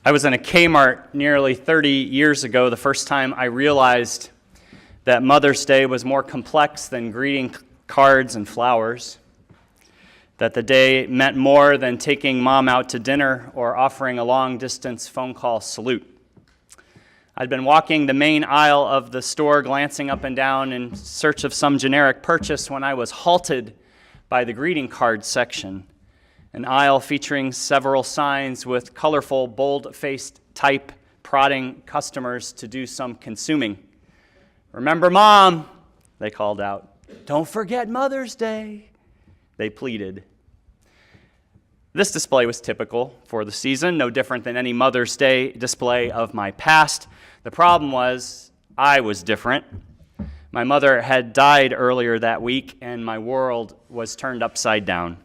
I was in a Kmart nearly 30 years ago, the first time I realized that Mother's Day was more complex than greeting cards and flowers, that the day meant more than taking mom out to dinner or offering a long-distance phone call salute. I'd been walking the main aisle of the store, glancing up and down in search of some generic purchase when I was halted by the greeting card section, an aisle featuring several signs with colorful, bold-faced type prodding customers to do some consuming. "Remember Mom," they called out. "Don't forget Mother's Day," they pleaded. This display was typical for the season, no different than any Mother's Day display of my past. The problem was, I was different. My mother had died earlier that week, and my world was turned upside down.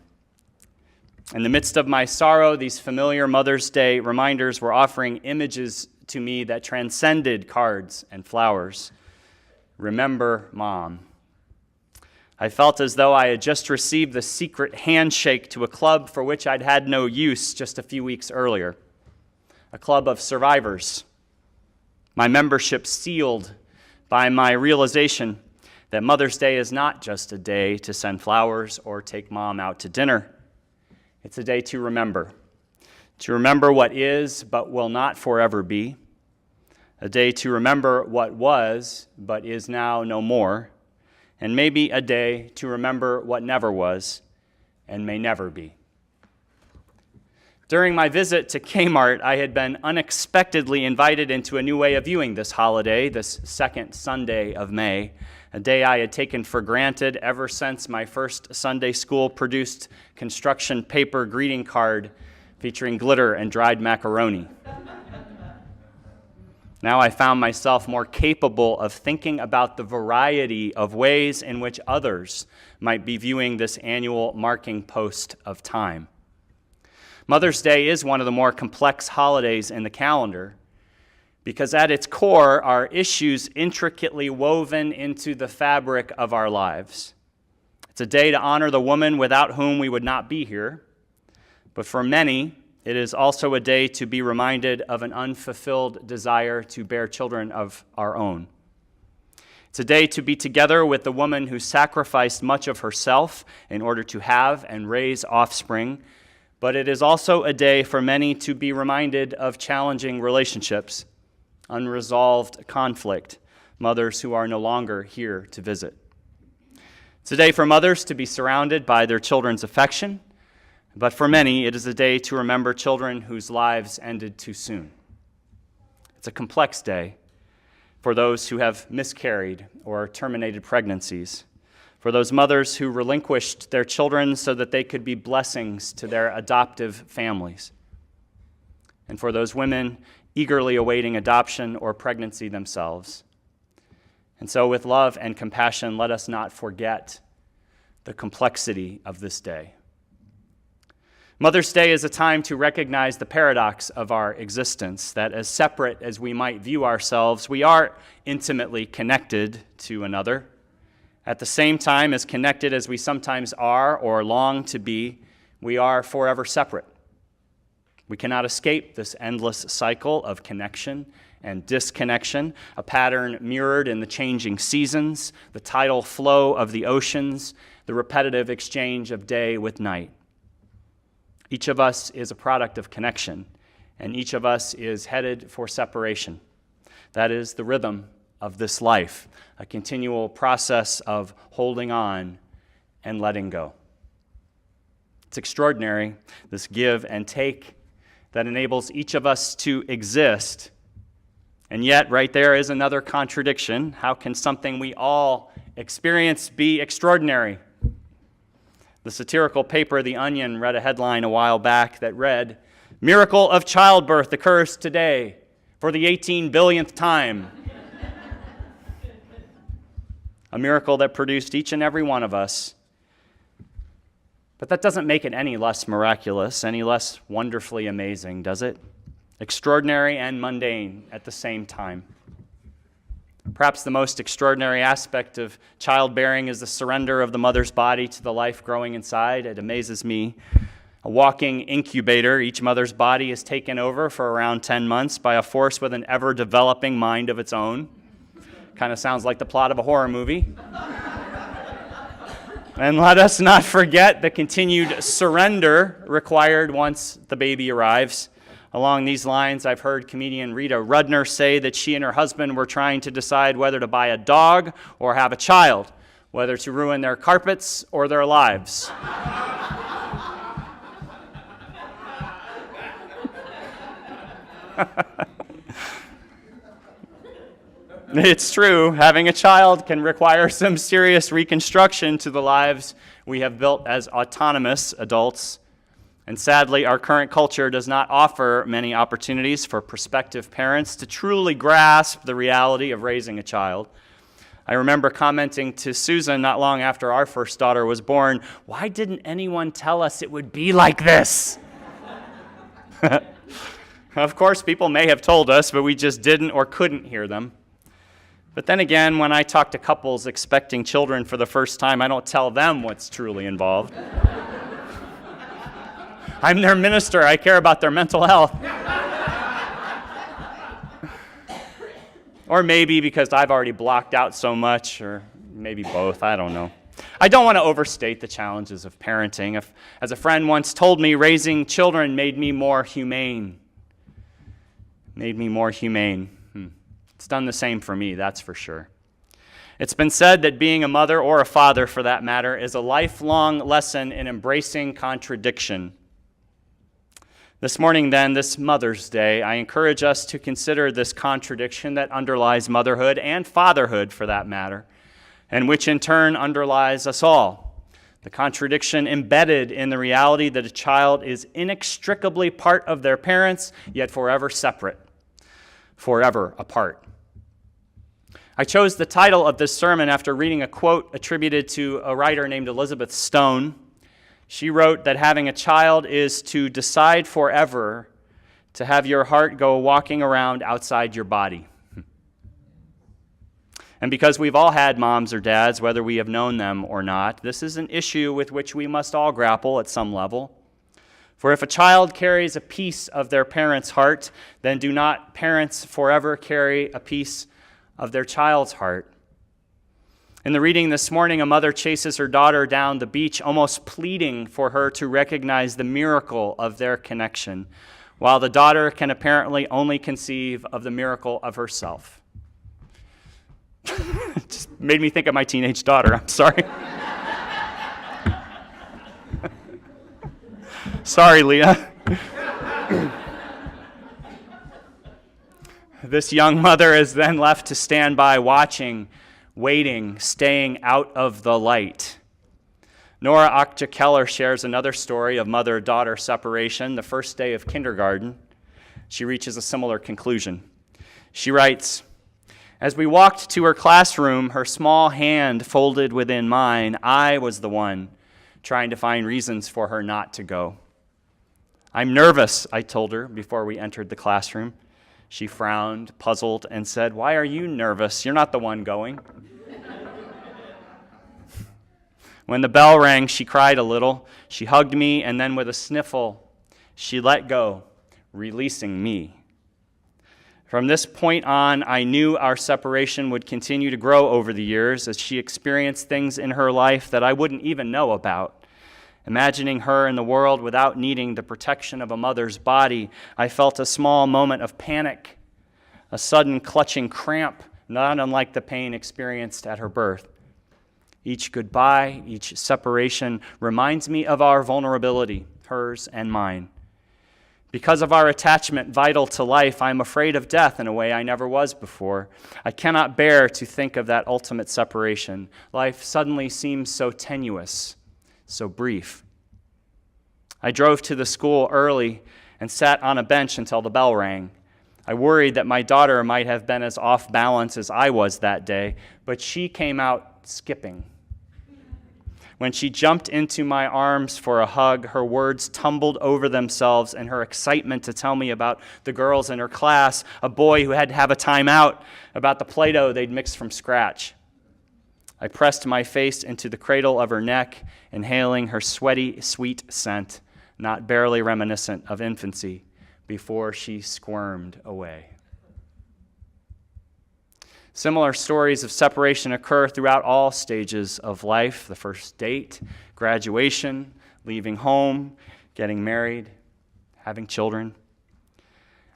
In the midst of my sorrow, these familiar Mother's Day reminders were offering images to me that transcended cards and flowers. Remember Mom. I felt as though I had just received the secret handshake to a club for which I'd had no use just a few weeks earlier. A club of survivors. My membership sealed by my realization that Mother's Day is not just a day to send flowers or take Mom out to dinner. It's a day to remember what is but will not forever be, a day to remember what was but is now no more, and maybe a day to remember what never was and may never be. During my visit to Kmart, I had been unexpectedly invited into a new way of viewing this holiday, this second Sunday of May, a day I had taken for granted ever since my first Sunday school-produced construction paper greeting card featuring glitter and dried macaroni. Now I found myself more capable of thinking about the variety of ways in which others might be viewing this annual marking post of time. Mother's Day is one of the more complex holidays in the calendar because at its core are issues intricately woven into the fabric of our lives. It's a day to honor the woman without whom we would not be here, but for many, it is also a day to be reminded of an unfulfilled desire to bear children of our own. It's a day to be together with the woman who sacrificed much of herself in order to have and raise offspring, but it is also a day for many to be reminded of challenging relationships, unresolved conflict, mothers who are no longer here to visit. It's a day for mothers to be surrounded by their children's affection, but for many, it is a day to remember children whose lives ended too soon. It's a complex day for those who have miscarried or terminated pregnancies, for those mothers who relinquished their children so that they could be blessings to their adoptive families, and for those women eagerly awaiting adoption or pregnancy themselves. And so with love and compassion, let us not forget the complexity of this day. Mother's Day is a time to recognize the paradox of our existence, that as separate as we might view ourselves, we are intimately connected to another. At the same time, as connected as we sometimes are or long to be, we are forever separate. We cannot escape this endless cycle of connection and disconnection, a pattern mirrored in the changing seasons, the tidal flow of the oceans, the repetitive exchange of day with night. Each of us is a product of connection, and each of us is headed for separation. That is the rhythm of this life, a continual process of holding on and letting go. It's extraordinary, this give and take that enables each of us to exist. And yet, right there is another contradiction. How can something we all experience be extraordinary? The satirical paper The Onion read a headline a while back that read, "Miracle of childbirth occurs today for the 18 billionth time." A miracle that produced each and every one of us. But that doesn't make it any less miraculous, any less wonderfully amazing, does it? Extraordinary and mundane at the same time. Perhaps the most extraordinary aspect of childbearing is the surrender of the mother's body to the life growing inside. It amazes me. a walking incubator. Each mother's body is taken over for around 10 months by a force with an ever-developing mind of its own. Kind of sounds like the plot of a horror movie. And let us not forget the continued surrender required once the baby arrives. Along these lines, I've heard comedian Rita Rudner say that she and her husband were trying to decide whether to buy a dog or have a child, whether to ruin their carpets or their lives. It's true, having a child can require some serious reconstruction to the lives we have built as autonomous adults. And sadly, our current culture does not offer many opportunities for prospective parents to truly grasp the reality of raising a child. I remember commenting to Susan not long after our first daughter was born, "Why didn't anyone tell us it would be like this?" Of course, people may have told us, but we just didn't or couldn't hear them. But then again, when I talk to couples expecting children for the first time, I don't tell them what's truly involved. I'm their minister. I care about their mental health. Or maybe because I've already blocked out so much, or maybe both. I don't know. I don't want to overstate the challenges of parenting. As a friend once told me, raising children made me more humane. It's done the same for me, that's for sure. It's been said that being a mother, or a father for that matter, is a lifelong lesson in embracing contradiction. This morning then, this Mother's Day, I encourage us to consider this contradiction that underlies motherhood and fatherhood for that matter, and which in turn underlies us all. The contradiction embedded in the reality that a child is inextricably part of their parents, yet forever separate, forever apart. I chose the title of this sermon after reading a quote attributed to a writer named Elizabeth Stone. She wrote that having a child is to decide forever to have your heart go walking around outside your body. And because we've all had moms or dads, whether we have known them or not, this is an issue with which we must all grapple at some level. For if a child carries a piece of their parent's heart, then do not parents forever carry a piece of their child's heart? In the reading this morning, a mother chases her daughter down the beach, almost pleading for her to recognize the miracle of their connection, while the daughter can apparently only conceive of the miracle of herself. It just made me think of my teenage daughter. I'm sorry. Sorry, Leah. This young mother is then left to stand by, watching, waiting, staying out of the light. Nora Akja-Keller shares another story of mother-daughter separation, the first day of kindergarten. She reaches a similar conclusion. She writes, "As we walked to her classroom, her small hand folded within mine, I was the one trying to find reasons for her not to go. 'I'm nervous,' I told her before we entered the classroom. She frowned, puzzled, and said, 'Why are you nervous? You're not the one going.' When the bell rang, she cried a little. She hugged me, and then with a sniffle, she let go, releasing me. From this point on, I knew our separation would continue to grow over the years as she experienced things in her life that I wouldn't even know about. Imagining her in the world without needing the protection of a mother's body, I felt a small moment of panic, a sudden clutching cramp, not unlike the pain experienced at her birth. Each goodbye, each separation reminds me of our vulnerability, hers and mine. Because of our attachment vital to life, I am afraid of death in a way I never was before. I cannot bear to think of that ultimate separation. Life suddenly seems so tenuous, so brief. I drove to the school early and sat on a bench until the bell rang. I worried that my daughter might have been as off balance as I was that day, but she came out skipping. When she jumped into my arms for a hug, her words tumbled over themselves in her excitement to tell me about the girls in her class, a boy who had to have a timeout, about the Play-Doh they'd mixed from scratch. I pressed my face into the cradle of her neck, inhaling her sweaty, sweet scent. not barely reminiscent of infancy, before she squirmed away. Similar stories of separation occur throughout all stages of life: the first date, graduation, leaving home, getting married, having children.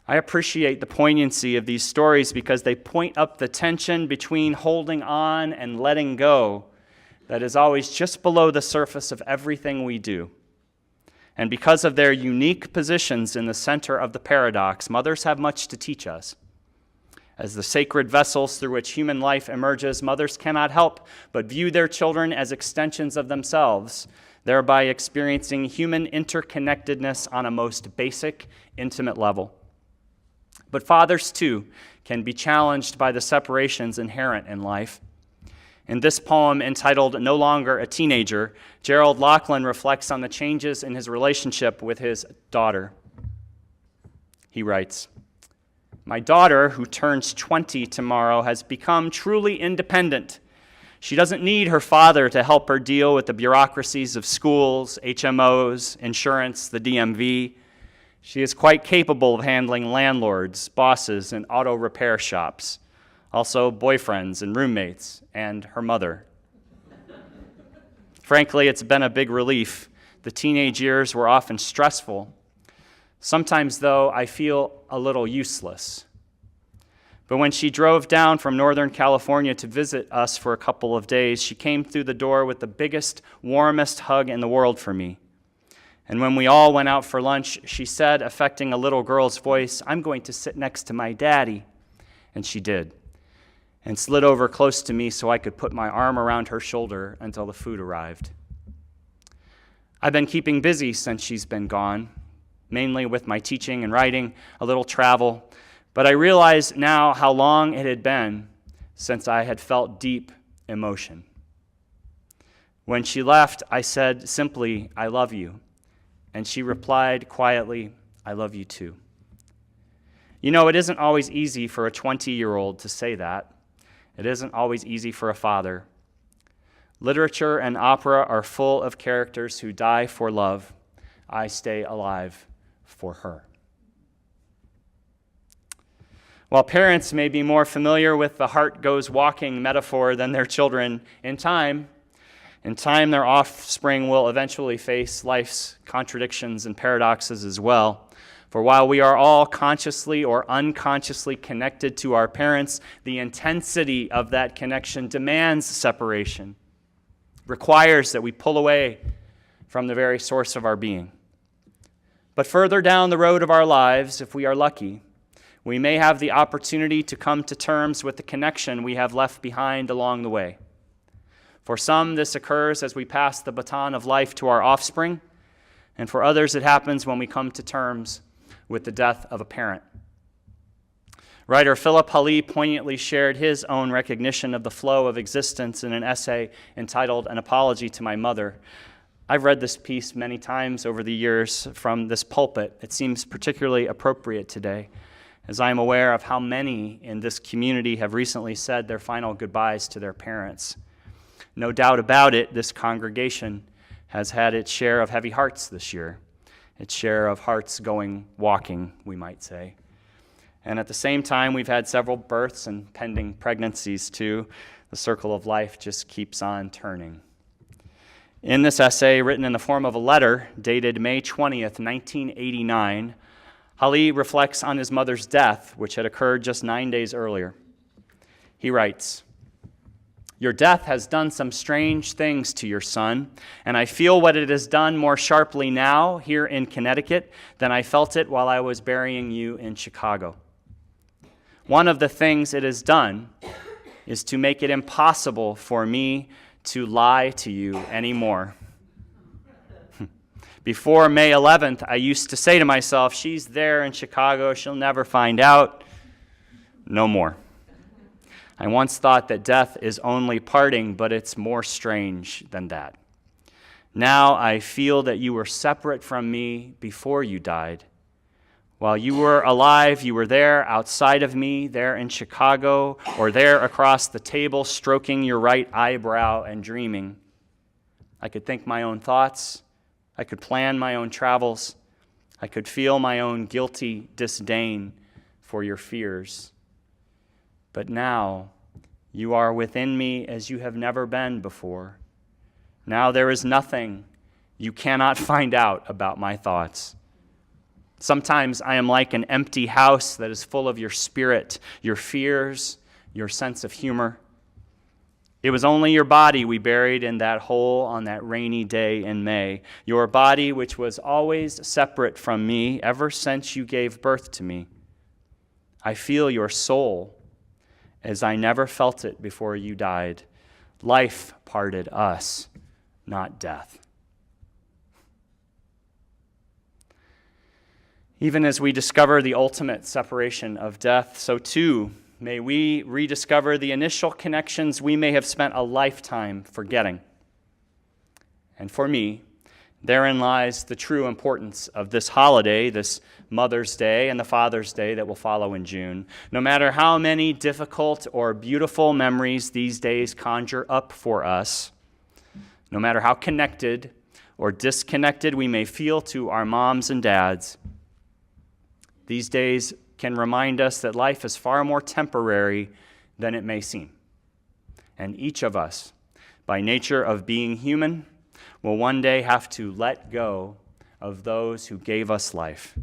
I appreciate the poignancy of these stories because they point up the tension between holding on and letting go that is always just below the surface of everything we do. And because of their unique positions in the center of the paradox, mothers have much to teach us. As the sacred vessels through which human life emerges, mothers cannot help but view their children as extensions of themselves, thereby experiencing human interconnectedness on a most basic, intimate level. But fathers, too, can be challenged by the separations inherent in life. In this poem entitled No Longer a Teenager, Gerald Laughlin reflects on the changes in his relationship with his daughter. He writes, "My daughter, who turns 20 tomorrow, has become truly independent. She doesn't need her father to help her deal with the bureaucracies of schools, HMOs, insurance, the DMV. She is quite capable of handling landlords, bosses, and auto repair shops, also boyfriends and roommates, and her mother. Frankly, it's been a big relief. The teenage years were often stressful. Sometimes, though, I feel a little useless. But when she drove down from Northern California to visit us for a couple of days, she came through the door with the biggest, warmest hug in the world for me. And when we all went out for lunch, she said, affecting a little girl's voice, 'I'm going to sit next to my daddy.' And she did, and slid over close to me so I could put my arm around her shoulder until the food arrived. I've been keeping busy since she's been gone, mainly with my teaching and writing, a little travel, but I realize now how long it had been since I had felt deep emotion. When she left, I said simply, 'I love you.' And she replied quietly, 'I love you too.' You know, it isn't always easy for a 20-year-old to say that. It isn't always easy for a father. Literature and opera are full of characters who die for love. I stay alive for her." While parents may be more familiar with the heart goes walking metaphor than their children, in time, their offspring will eventually face life's contradictions and paradoxes as well. For while we are all consciously or unconsciously connected to our parents, the intensity of that connection demands separation, requires that we pull away from the very source of our being. But further down the road of our lives, if we are lucky, we may have the opportunity to come to terms with the connection we have left behind along the way. For some, this occurs as we pass the baton of life to our offspring, and for others, it happens when we come to terms with the death of a parent. Writer Philip Halley poignantly shared his own recognition of the flow of existence in an essay entitled An Apology to My Mother. I've read this piece many times over the years from this pulpit. It seems particularly appropriate today, as I am aware of how many in this community have recently said their final goodbyes to their parents. No doubt about it, this congregation has had its share of heavy hearts this year, its share of hearts going walking, we might say. And at the same time, we've had several births and pending pregnancies too. The circle of life just keeps on turning. In this essay, written in the form of a letter dated May 20th, 1989, Halley reflects on his mother's death, which had occurred just 9 days earlier. He writes, "Your death has done some strange things to your son, and I feel what it has done more sharply now here in Connecticut than I felt it while I was burying you in Chicago. One of the things it has done is to make it impossible for me to lie to you anymore. Before May 11th, I used to say to myself, 'She's there in Chicago, she'll never find out.' No more. I once thought that death is only parting, but it's more strange than that. Now I feel that you were separate from me before you died. While you were alive, you were there outside of me, there in Chicago, or there across the table, stroking your right eyebrow and dreaming. I could think my own thoughts, I could plan my own travels. I could feel my own guilty disdain for your fears. But now you are within me as you have never been before. Now there is nothing you cannot find out about my thoughts. Sometimes I am like an empty house that is full of your spirit, your fears, your sense of humor. It was only your body we buried in that hole on that rainy day in May, your body which was always separate from me ever since you gave birth to me. I feel your soul as I never felt it before you died. Life parted us, not death. Even as we discover the ultimate separation of death, so too may we rediscover the initial connections we may have spent a lifetime forgetting. And for me, therein lies the true importance of this holiday, this Mother's Day and the Father's Day that will follow in June. No matter how many difficult or beautiful memories these days conjure up for us, no matter how connected or disconnected we may feel to our moms and dads, these days can remind us that life is far more temporary than it may seem. And each of us, by nature of being human, will one day have to let go of those who gave us life.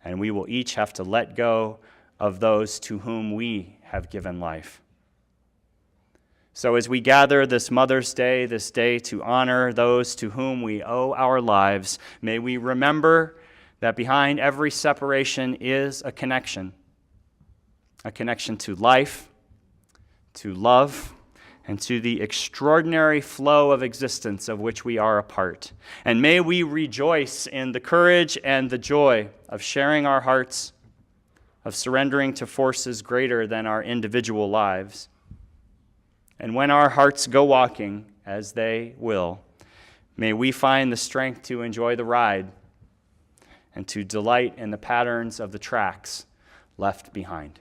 And we will each have to let go of those to whom we have given life. So as we gather this Mother's Day, this day to honor those to whom we owe our lives, may we remember that behind every separation is a connection to life, to love, and to the extraordinary flow of existence of which we are a part. And may we rejoice in the courage and the joy of sharing our hearts, of surrendering to forces greater than our individual lives. And when our hearts go walking, as they will, may we find the strength to enjoy the ride and to delight in the patterns of the tracks left behind.